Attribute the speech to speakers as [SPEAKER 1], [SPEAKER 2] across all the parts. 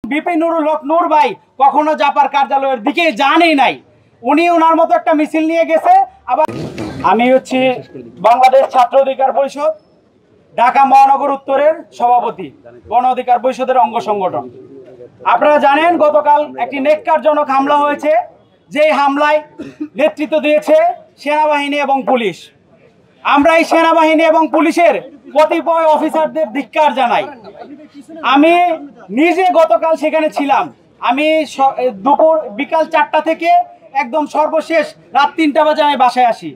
[SPEAKER 1] BP Nurul হক নূর ভাই কখনো জাপার কার্যালয়ের দিকে যানই নাই। উনি ওনার মতো একটা মিছিল নিয়ে গেছে। আবার আমি হচ্ছি বাংলাদেশ ছাত্র অধিকার পরিষদ ঢাকা মহানগর উত্তরের সভাপতি, গণ অধিকার পরিষদের অঙ্গ সংগঠন। আপনারা জানেন গতকাল একটি নেককারজনক হামলা হয়েছে, যেই হামলায় নেতৃত্ব দিয়েছে সেনাবাহিনী এবং পুলিশ। আমরা এই সেনাবাহিনী এবং পুলিশের কতিপয় অফিসারদের ধিক্কার জানাই। আমি নিজে গতকাল সেখানে ছিলাম। আমি বিকাল 4টা থেকে একদম সর্বশেষ রাত 3টা বাজে আমি বাসায় আসি।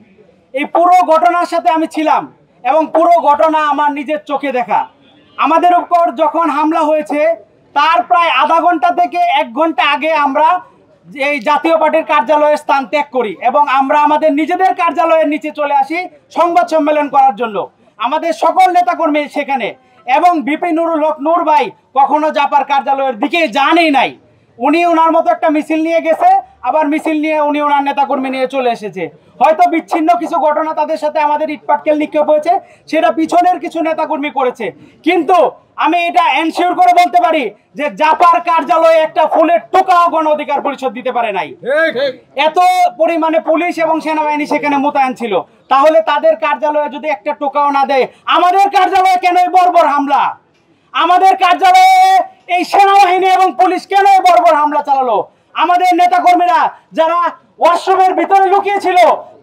[SPEAKER 1] এই পুরো ঘটনার সাথে আমি ছিলাম এবং পুরো ঘটনা আমার নিজের চোখে দেখা। আমাদের উপর যখন হামলা হয়েছে তার প্রায় আধা ঘন্টা থেকে 1 ঘন্টা আগে আমরা এই জাতীয় পার্টির কার্যালয়ের স্থান ত্যাগ করি এবং আমরা আমাদের নিজেদের কার্যালয়ের নিচে চলে আসি সংবাদ সম্মেলন করার জন্য। আমাদের সকল নেতাকর্মী সেখানে, এবং বিপি নুরুল হক নূর ভাই কখনো জাপার কার্যালয়ের দিকে যানই নাই। উনি ওনার মতো একটা মিছিল নিয়ে গেছে, আবার মিছিল নিয়ে উনি ওনার নেতাকর্মী নিয়ে চলে এসেছে। হয়তো বিচ্ছিন্ন কিছু ঘটনা তাদের সাথে আমাদের ইটপাটকেল নিক্ষেপ হয়েছে, সেটা পিছনের কিছু নেতাকর্মী করেছে, কিন্তু আমি এটা এনশিওর করে বলতে পারি যে জাপার কার্যালয়ে একটা ফুলের টোকাও গণ অধিকার পরিষদ দিতে পারে নাই। এত পরিমাণে পুলিশ এবং সেনাবাহিনী সেখানে মোতায়েন ছিল, তাহলে তাদের কার্যালয়ে যদি একটা টোকাও না দেয়, আমাদের কার্যালয়ে কেন এই বর্বর হামলা? আমাদের কার্যালয়ে এই সেনাবাহিনী এবং পুলিশ কেন এই বর্বর হামলা চালালো? আমাদের নেতাকর্মীরা যারা ওয়াশরুমের ভিতরে লুকিয়ে ছিল,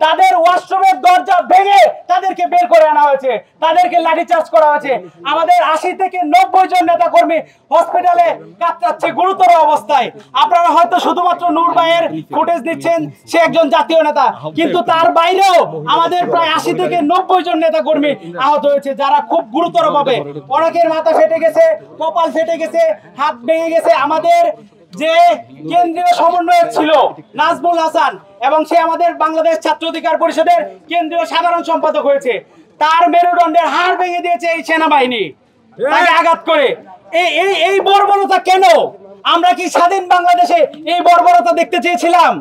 [SPEAKER 1] তাদের ওয়াশরুমের দরজা ভেঙে তাদেরকে বের করে আনা হয়েছে, তাদেরকে লাঠিচার্জ করা হয়েছে। আমাদের 80 থেকে 90 জন নেতাকর্মী হসপিটালে কাতরাচ্ছে গুরুতর অবস্থায়। আপনারা হয়তো শুধুমাত্র নূর ভাইয়ের ফুটেজ দিচ্ছেন, সে একজন জাতীয় নেতা, কিন্তু তার বাইরেও আমাদের প্রায় 80 থেকে 90 জন নেতাকর্মী আহত হয়েছে, যারা খুব গুরুতর ভাবে, অনেকের মাথা ফেটে গেছে, কপাল ফেটে গেছে, হাত ভেঙে গেছে। আমাদের যে কেন্দ্রীয় সমন্বয়ক ছিল নাজমুল হাসান, এবং সে আমাদের বাংলাদেশ ছাত্র অধিকার পরিষদের কেন্দ্রীয় সাধারণ সম্পাদক হয়েছে, তার মেরুদণ্ডের হাড় ভেঙে দিয়েছে এই সেনাবাহিনী তাকে আঘাত করে। এই বর্বরতা কেন? আমরা কি স্বাধীন বাংলাদেশে এই বর্বরতা দেখতে চেয়েছিলাম?